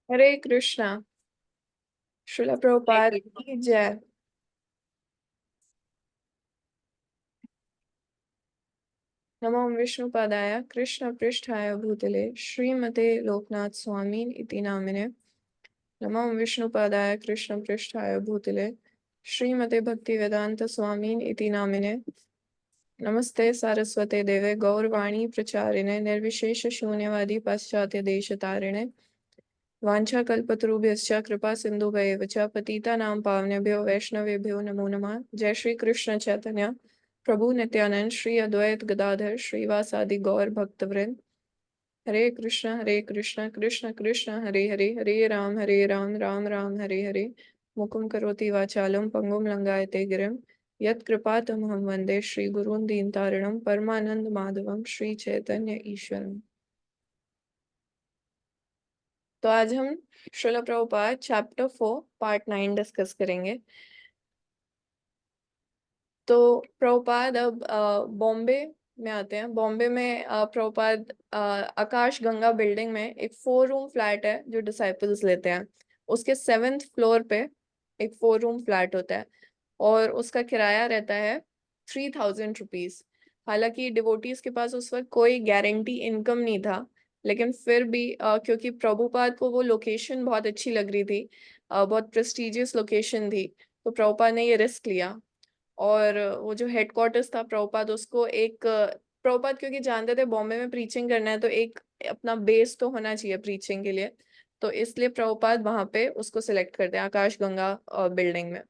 हरे कृष्णा। श्रील प्रभुपाद की जय। नमो विष्णुपादाय कृष्ण पृष्ठाय भूतले श्रीमते लोकनाथ स्वामी इति नामिने। नमो विष्णुपादाय कृष्ण पृष्ठाय भूतले श्रीमते भक्ति वेदांत स्वामी इति नामिने। नमस्ते सारस्वते देवे गौरवाणी प्रचारिणे निर्विशेष शून्यवादी पाश्चात्य देश तारिणे। वाञ्छाकल्पतरुभ्यश्च कृपा सिन्धुभ्येव च पतितानां पावनेभ्यो वैष्णवेभ्यो नमो नमः। जय श्री कृष्ण चैतन्य प्रभु नित्यानंद श्री अद्वैत गदाधर श्रीवासादि गौर भक्तवृंद। हरे कृष्ण कृष्ण कृष्ण हरे हरे, हरे राम राम राम हरे हरे। मुकुं करोति वाचालं पंगुं लंघयते गिरिं, यत्कृपातमहं वन्दे श्री गुरून् दीनतारिणं परमानंद माधवं श्री चैतन्य ईश्वरम्। तो आज हम Srila Prabhupada chapter 4 part 9 discuss करेंगे। तो प्रभुपाद अब बॉम्बे में आते हैं। बॉम्बे में प्रभुपाद आकाश गंगा बिल्डिंग में एक 4 रूम फ्लैट है जो डिसाइपल्स लेते हैं। उसके 7th फ्लोर पे एक 4 रूम फ्लैट होता है और उसका किराया रहता है 3000 रुपीज। हालांकि डिवोटीज के पास उस वक्त कोई गारंटी इनकम नहीं था, लेकिन फिर भी क्योंकि प्रभुपाद को वो लोकेशन बहुत अच्छी लग रही थी, बहुत प्रेस्टिजियस लोकेशन थी, तो प्रभुपाद ने ये रिस्क लिया। और वो जो हेडक्वार्टर्स था प्रभुपाद उसको एक प्रभुपाद क्योंकि जानते थे बॉम्बे में प्रीचिंग करना है तो एक अपना बेस तो होना चाहिए प्रीचिंग के लिए, तो इसलिए प्रभुपाद वहां पे उसको सिलेक्ट करते हैं आकाश गंगा बिल्डिंग में।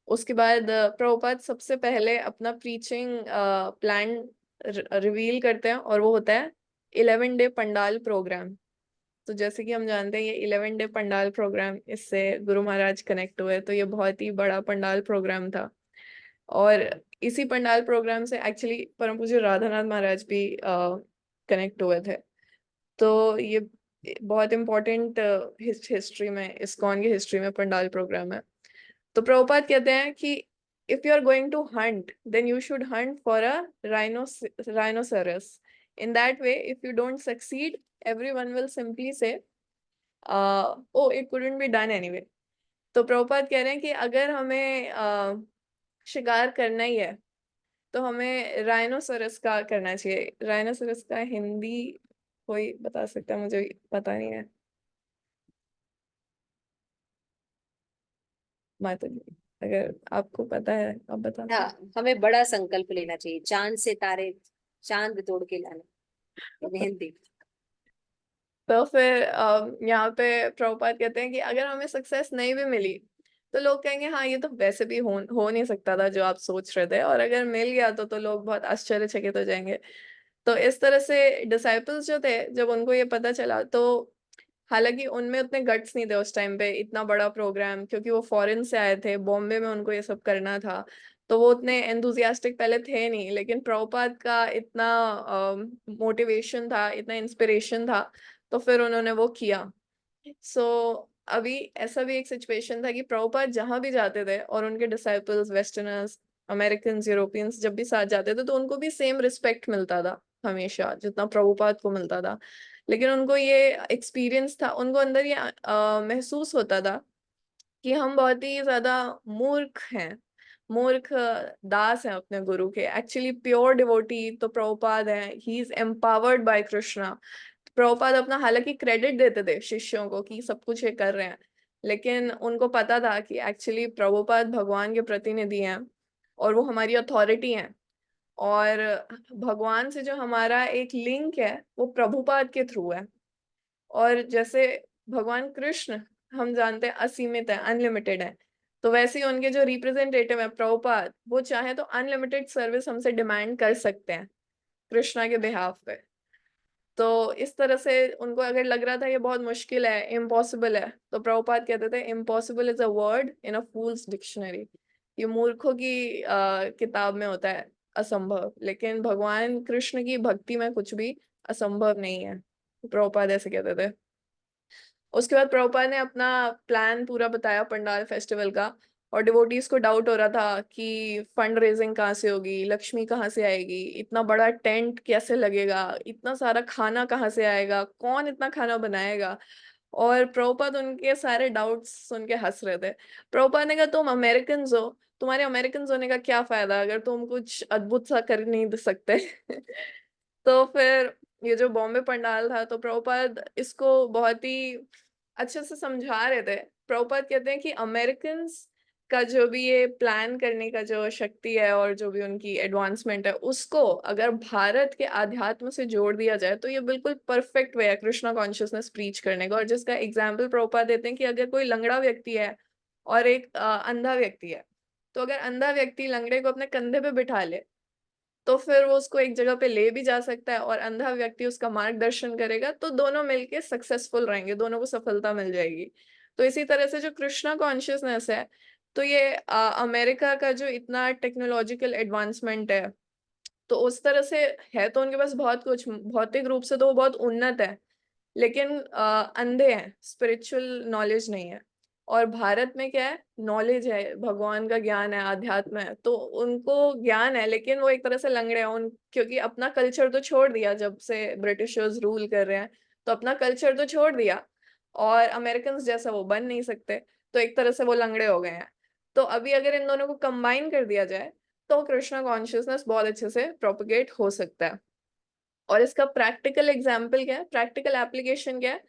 उसके बाद प्रभुपाद सबसे पहले अपना प्रीचिंग प्लान रिवील करते हैं और वो होता है 11 डे पंडाल प्रोग्राम। तो जैसे कि हम जानते हैं ये 11 डे पंडाल प्रोग्राम, इससे गुरु महाराज कनेक्ट हुए, तो ये बहुत ही बड़ा पंडाल प्रोग्राम था। और इसी पंडाल प्रोग्राम से एक्चुअली परम पूज्य राधानाथ महाराज भी कनेक्ट हुए थे। तो ये बहुत इम्पोर्टेंट हिस्ट्री में, इस्कॉन की हिस्ट्री में पंडाल प्रोग्राम है। तो प्रभुपाद कहते हैं कि if you are going to hunt then you should hunt for a rhinoceros. In that way if you don't succeed everyone will simply say oh it couldn't be done anyway। तो प्रभुपाद कह रहे हैं कि अगर हमें शिकार करना ही है तो हमें राइनोसरस का करना चाहिए। राइनोसरस का हिंदी कोई बता सकता है? मुझे पता नहीं है। माता जी अगर आपको पता है आप बता सकते। हाँ, हमें बड़ा संकल्प लेना चाहिए, चांद से तारे, चांद तोड़ के लाना, मेहंदी। तो फिर यहाँ पे प्रभुपाद कहते हैं कि अगर हमें सक्सेस नहीं भी मिली तो लोग कहेंगे हाँ ये तो वैसे भी हो नहीं सकता था जो आप सोच रहे थे, और अगर मिल गया तो लोग बहुत आश्चर्यचकित हो जाएंगे। तो इस तरह से डिसाइपल्स जो थे जब उनको ये पता चला, तो हालांकि उनमें उतने गट्स नहीं थे उस टाइम पे इतना बड़ा प्रोग्राम, क्योंकि वो फॉरेन से आए थे, बॉम्बे में उनको ये सब करना था, तो वो उतने एंथुजियास्टिक पहले थे नहीं। लेकिन प्रभुपाद का इतना मोटिवेशन था, इतना इंस्पिरेशन था, तो फिर उन्होंने वो किया। सो अभी ऐसा भी एक सिचुएशन था कि प्रभुपाद जहां भी जाते थे और उनके डिसाइपल्स वेस्टर्नर्स अमेरिकन यूरोपियंस जब भी साथ जाते थे तो उनको भी सेम रिस्पेक्ट मिलता था हमेशा जितना प्रभुपाद को मिलता था। लेकिन उनको ये एक्सपीरियंस था, उनको अंदर ये महसूस होता था कि हम बहुत ही ज्यादा मूर्ख हैं, मूर्ख दास हैं अपने गुरु के। एक्चुअली प्योर डिवोटी तो प्रभुपाद हैं, he is empowered bye Krishna. Prabhupada अपना हालांकि क्रेडिट देते थे शिष्यों को कि सब कुछ ये कर रहे हैं, लेकिन उनको पता था कि एक्चुअली प्रभुपाद भगवान के प्रतिनिधि हैं और वो हमारी अथॉरिटी हैं। और भगवान से जो हमारा एक लिंक है वो प्रभुपाद के थ्रू है। और जैसे भगवान कृष्ण हम जानते हैं असीमित है, अनलिमिटेड है, तो वैसे ही उनके जो रिप्रेजेंटेटिव है प्रभुपाद, वो चाहे तो अनलिमिटेड सर्विस हमसे डिमांड कर सकते हैं कृष्णा के बिहाफ पे। तो इस तरह से उनको अगर लग रहा था ये बहुत मुश्किल है, इम्पॉसिबल है, तो प्रभुपाद कहते थे impossible is a word in a fools dictionary. ये मूर्खों की किताब में होता है असंभव, लेकिन भगवान कृष्ण की भक्ति में कुछ भी असंभव नहीं है। प्रभुपाद ऐसे कहते थे। उसके बाद प्रभुपाद ने अपना प्लान पूरा बताया पंडाल फेस्टिवल का, और डिवोटीज को डाउट हो रहा था कि फंड रेजिंग कहाँ से होगी, लक्ष्मी कहाँ से आएगी, इतना बड़ा टेंट कैसे लगेगा, इतना सारा खाना कहाँ से आएगा, कौन इतना खाना बनाएगा। और प्रभुपाद उनके सारे डाउट्स सुन के हंस रहे थे। प्रभुपाद ने कहा तुम अमेरिकन हो, तुम्हारे अमेरिकन होने का क्या फायदा अगर तुम कुछ अद्भुत सा कर नहीं सकते। तो फिर ये जो बॉम्बे पंडाल था, तो प्रभुपाद इसको बहुत ही अच्छे से समझा रहे थे। प्रभुपाद कहते हैं कि अमेरिकन का जो भी ये प्लान करने का जो शक्ति है और जो भी उनकी एडवांसमेंट है, उसको अगर भारत के आध्यात्म से जोड़ दिया जाए तो ये बिल्कुल परफेक्ट वे है कृष्णा कॉन्शियसनेस प्रीच करने का। और जिसका एग्जाम्पल प्रभुपाद देते हैं कि अगर कोई लंगड़ा व्यक्ति है और एक अंधा व्यक्ति है, तो अगर अंधा व्यक्ति लंगड़े को अपने कंधे पे बिठा ले तो फिर वो उसको एक जगह पे ले भी जा सकता है और अंधा व्यक्ति उसका मार्गदर्शन करेगा, तो दोनों मिलके सक्सेसफुल रहेंगे, दोनों को सफलता मिल जाएगी। तो इसी तरह से जो कृष्णा कॉन्शियसनेस है, तो ये अमेरिका का जो इतना टेक्नोलॉजिकल एडवांसमेंट है, तो उस तरह से है तो उनके पास बहुत कुछ, भौतिक रूप से तो वो बहुत उन्नत है, लेकिन अंधे हैं, स्पिरिचुअल नॉलेज नहीं है। और भारत में क्या है, नॉलेज है, भगवान का ज्ञान है, आध्यात्म है, तो उनको ज्ञान है, लेकिन वो एक तरह से लंगड़े हैं उन, क्योंकि अपना कल्चर तो छोड़ दिया जब से ब्रिटिशर्स रूल कर रहे हैं, तो अपना कल्चर तो छोड़ दिया और अमेरिकन जैसा वो बन नहीं सकते, तो एक तरह से वो लंगड़े हो गए हैं। तो अभी अगर इन दोनों को कंबाइन कर दिया जाए तो कृष्णा कॉन्शियसनेस बहुत अच्छे से प्रोपिगेट हो सकता है। और इसका प्रैक्टिकल एग्जाम्पल क्या है, प्रैक्टिकल एप्लीकेशन क्या है,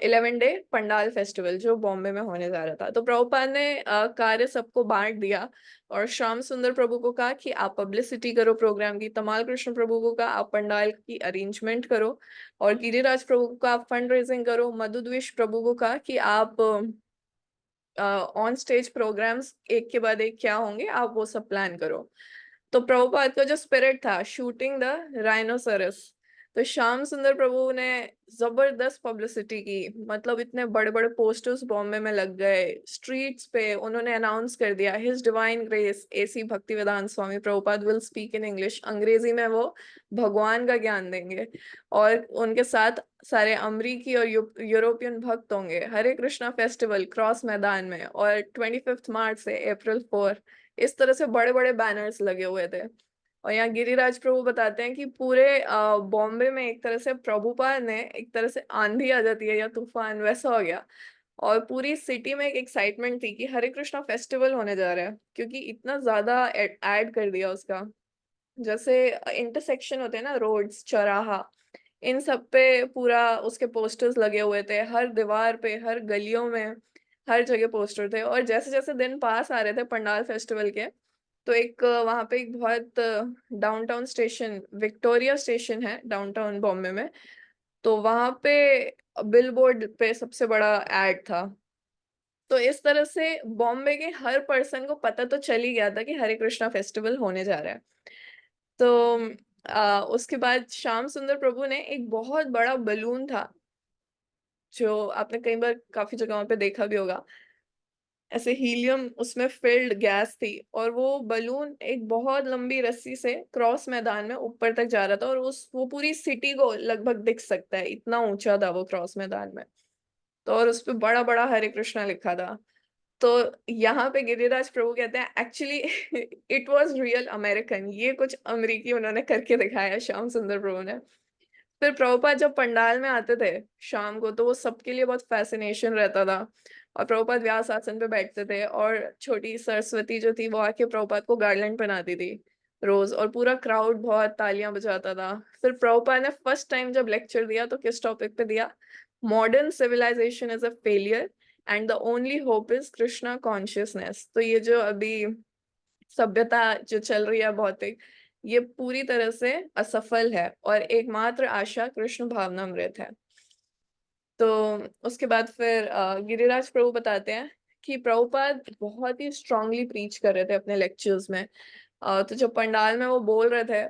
11 डे पंडाल फेस्टिवल जो बॉम्बे में होने जा रहा था। तो प्रभुपाद ने कार्य सबको बांट दिया और श्याम सुंदर प्रभु को कहा कि आप पब्लिसिटी करो प्रोग्राम की, तमाल कृष्ण प्रभु को कहा आप पंडाल की अरेंजमेंट करो, और गिरिराज प्रभु को कहा आप फंड रेजिंग करो, मधुद्विष प्रभु को कहा कि आप ऑन स्टेज प्रोग्राम्स एक के बाद एक क्या होंगे आप वो सब प्लान करो। तो प्रभुपाद का जो स्पिरिट था, शूटिंग द राइनोसरस, तो श्याम सुंदर प्रभु ने जबरदस्त पब्लिसिटी की, मतलब इतने बड़े बड़े पोस्टर्स बॉम्बे में लग गए, स्ट्रीट्स पे उन्होंने अनाउंस कर दिया his divine grace AC Bhaktivedanta Swami Prabhupada will speak in English, अंग्रेजी में वो भगवान का ज्ञान देंगे, और उनके साथ सारे अमरीकी और यूरोपियन भक्त होंगे। हरे कृष्णा फेस्टिवल क्रॉस मैदान में, और 25 मार्च से April 4, इस तरह से बड़े बड़े बैनर्स लगे हुए थे। और यहाँ गिरिराज प्रभु बताते हैं कि पूरे बॉम्बे में एक तरह से प्रभुपाद ने, एक तरह से आंधी आ जाती है या तूफान वैसा हो गया, और पूरी सिटी में एक एक्साइटमेंट थी कि हरे कृष्णा फेस्टिवल होने जा रहा है, क्योंकि इतना ज्यादा ऐड कर दिया उसका। जैसे इंटरसेक्शन होते हैं ना, रोड्स, चौराहा, इन सब पे पूरा उसके पोस्टर्स लगे हुए थे, हर दीवार पे, हर गलियों में, हर जगह पोस्टर थे। और जैसे जैसे दिन पास आ रहे थे पंडाल फेस्टिवल के, तो एक वहां पे एक बहुत डाउनटाउन स्टेशन, विक्टोरिया स्टेशन है डाउनटाउन बॉम्बे में, तो वहां पे बिलबोर्ड पे सबसे बड़ा एड था। तो इस तरह से बॉम्बे के हर पर्सन को पता तो चल ही गया था कि हरे कृष्णा फेस्टिवल होने जा रहा है। तो उसके बाद श्याम सुंदर प्रभु ने एक बहुत बड़ा बलून था, जो आपने कई बार काफी जगहों पे देखा भी होगा, ऐसे हीलियम उसमें फिल्ड गैस थी, और वो बलून एक बहुत लंबी रस्सी से क्रॉस मैदान में ऊपर तक जा रहा था, और उस वो पूरी सिटी को लगभग दिख सकता है, इतना ऊंचा था वो क्रॉस मैदान में। तो और उस पे बड़ा बड़ा हरे कृष्णा लिखा था। तो यहाँ पे गिरिराज प्रभु कहते हैं actually it was real American, ये कुछ अमेरिकी उन्होंने करके दिखाया श्याम सुंदर प्रभु ने। फिर प्रभुपाद जब पंडाल में आते थे शाम को, तो वो सबके लिए बहुत फैसिनेशन रहता था, और प्रभुपाद व्यास आसन पे बैठते थे, और छोटी सरस्वती जो थी वो आके प्रभुपाद को गार्लैंड पहनाती थी रोज, और पूरा क्राउड बहुत तालियां बजाता था। फिर प्रभुपाद ने फर्स्ट टाइम जब लेक्चर दिया तो किस टॉपिक पे दिया, modern civilization is a failure and the only hope is Krishna consciousness. तो ये जो अभी सभ्यता जो चल रही है भौतिक, ये पूरी तरह से असफल है, और एकमात्र आशा कृष्ण भावनामृत है। तो उसके बाद फिर गिरिराज प्रभु बताते हैं कि प्रभुपाद बहुत ही स्ट्रांगली प्रीच कर रहे थे अपने लेक्चर्स में। तो जब पंडाल में वो बोल रहे थे,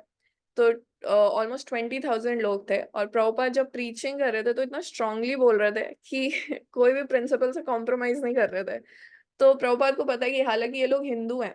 तो ऑलमोस्ट 20,000 लोग थे, और प्रभुपाद जब प्रीचिंग कर रहे थे तो इतना स्ट्रांगली बोल रहे थे कि कोई भी प्रिंसिपल से कॉम्प्रोमाइज नहीं कर रहे थे। तो प्रभुपाद को पता है कि हालांकि ये लोग हिंदू हैं,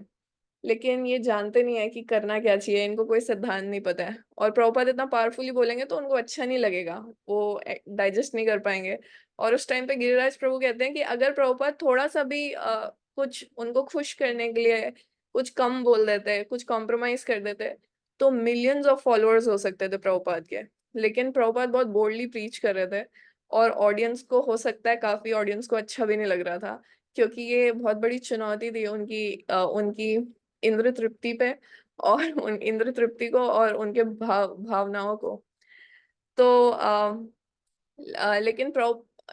लेकिन ये जानते नहीं है कि करना क्या चाहिए, इनको कोई सिद्धांत नहीं पता है, और प्रभुपाद इतना पावरफुली बोलेंगे तो उनको अच्छा नहीं लगेगा, वो डाइजेस्ट नहीं कर पाएंगे। और उस टाइम पे गिरिराज प्रभु कहते हैं कि अगर प्रभुपाद थोड़ा सा भी कुछ उनको खुश करने के लिए कुछ कम बोल देते, कुछ कॉम्प्रोमाइज कर देते, तो मिलियंस ऑफ फॉलोअर्स हो सकते थे प्रभुपाद के। लेकिन प्रभुपाद बहुत बोल्डली प्रीच कर रहे थे, और ऑडियंस को हो सकता है काफी ऑडियंस को अच्छा भी नहीं लग रहा था, क्योंकि ये बहुत बड़ी चुनौती थी उनकी इंद्र तृप्ति पे, और उन इंद्र तृप्ति को और उनके भावनाओं को। तो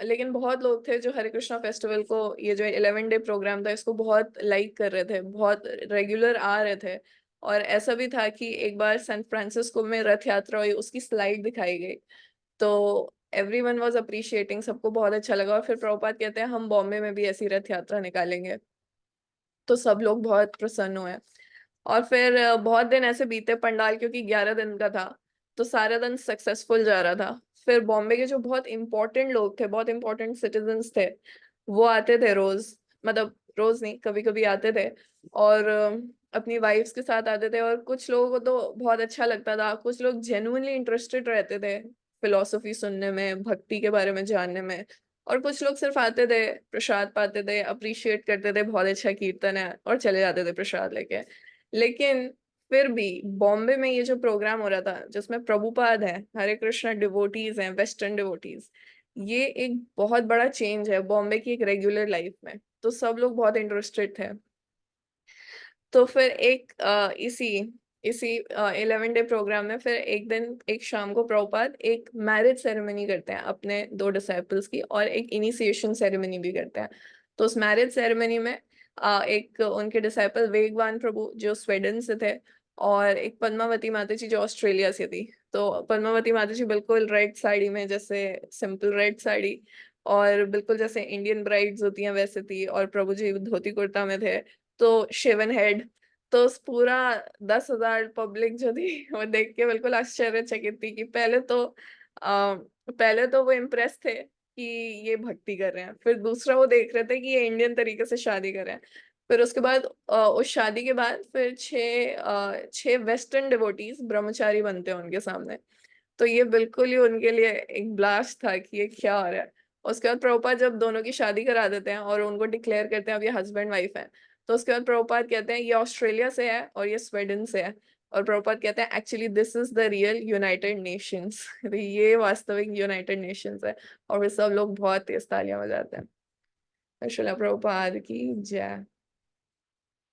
लेकिन बहुत लोग थे जो हरे कृष्णा फेस्टिवल को, ये जो 11 डे प्रोग्राम था, इसको बहुत लाइक कर रहे थे, बहुत रेगुलर आ रहे थे। और ऐसा भी था कि एक बार सैन फ्रांसिस्को में रथ यात्रा हुई, उसकी स्लाइड दिखाई गई, तो एवरीवन वाज अप्रिशिएटिंग, सबको बहुत अच्छा लगा। और फिर प्रभुपाद कहते हैं हम बॉम्बे में भी ऐसी रथ यात्रा निकालेंगे, तो सब लोग बहुत प्रसन्न हुए। और फिर बहुत दिन ऐसे बीते, पंडाल क्योंकि 11 दिन का था, तो सारा दिन सक्सेसफुल जा रहा था। फिर बॉम्बे के जो बहुत इंपॉर्टेंट लोग थे, बहुत इंपॉर्टेंट सिटीजन्स थे, वो आते थे रोज, मतलब रोज नहीं, कभी कभी आते थे, और अपनी वाइफ्स के साथ आते थे। और कुछ लोगों को तो बहुत अच्छा लगता था, कुछ लोग जेन्युइनली इंटरेस्टेड रहते थे फिलोसफी सुनने में, भक्ति के बारे में जानने में। और कुछ लोग सिर्फ आते थे, प्रसाद पाते थे, अप्रिशिएट करते थे, बहुत अच्छा कीर्तन है, और चले जाते थे प्रसाद लेके। लेकिन फिर भी बॉम्बे में ये जो प्रोग्राम हो रहा था, जिसमें प्रभुपाद है, हरे कृष्णा डिवोटीज हैं, वेस्टर्न डिवोटीज, ये एक बहुत बड़ा चेंज है बॉम्बे की एक रेगुलर लाइफ में। तो सब लोग बहुत इंटरेस्टेड थे। तो फिर इसी इसी 11 डे प्रोग्राम में फिर एक दिन, एक शाम को प्रभुपाद एक मैरिज सेरेमनी करते हैं अपने 2 डिसाइपल्स की, और एक इनिशिएशन सेरेमनी भी करते हैं। तो उस मैरिज सेरेमनी में एक उनके डिसाइपल वेगवान प्रभु जो स्वीडन से थे, और एक पद्मावती माता जी जो ऑस्ट्रेलिया से थी। तो पद्मावती माता जी बिल्कुल रेड साड़ी में, जैसे सिंपल रेड साड़ी, और बिल्कुल जैसे इंडियन ब्राइड्स होती हैं वैसे थी, और प्रभु जी धोती कुर्ता में थे, तो शेवन हेड। तो उस पूरा 10,000 पब्लिक जो थी वो देख के बिल्कुल आश्चर्यचकित थी, कि पहले तो वो इम्प्रेस थे कि ये भक्ति कर रहे हैं, फिर दूसरा वो देख रहे थे कि ये इंडियन तरीके से शादी कर रहे हैं। फिर उसके बाद उस शादी के बाद फिर छह वेस्टर्न डिवोटीज ब्रह्मचारी बनते हैं उनके सामने। तो ये बिल्कुल ही उनके लिए एक ब्लास्ट था कि ये क्या हो रहा है। उसके बाद प्रभुपाद जब दोनों की शादी करा देते हैं और उनको डिक्लेयर करते हैं अब ये हस्बैंड वाइफ है, तो उसके बाद प्रभुपाद कहते हैं ये ऑस्ट्रेलिया से है और ये स्वीडन से है। और प्रभुपाद कहते हैं actually this is the real United Nations, ये वास्तविक यूनाइटेड नेशंस है। और फिर सब लोग बहुत तेज तालियां बजाते हैं। श्रील प्रभुपाद की जय।